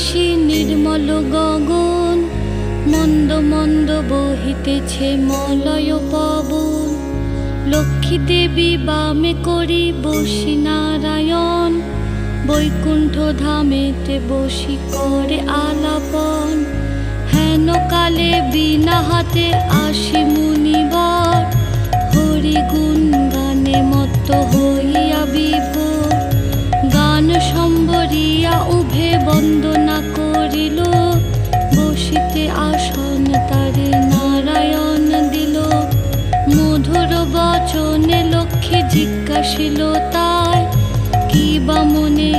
নিশি নির্মল গগন, মন্দ মন্দ বহিতেছে মলয় পবন। লক্ষ্মী দেবী বামে করি বসি নারায়ণ, বৈকুণ্ঠ ধামেতে বসি করে আলাপন। হেন কালে বিনা হাতে আসি মুনিবর, হরি গুণ গানে মত্ত হইয়া বিভোর। গান সম্বরিয়া উভে বন্দনা করিল, বসিতে আসন তারে নারায়ণ দিল। মধুর বচনে লক্ষ্মী জিজ্ঞাসিল তাই, কি বা মনে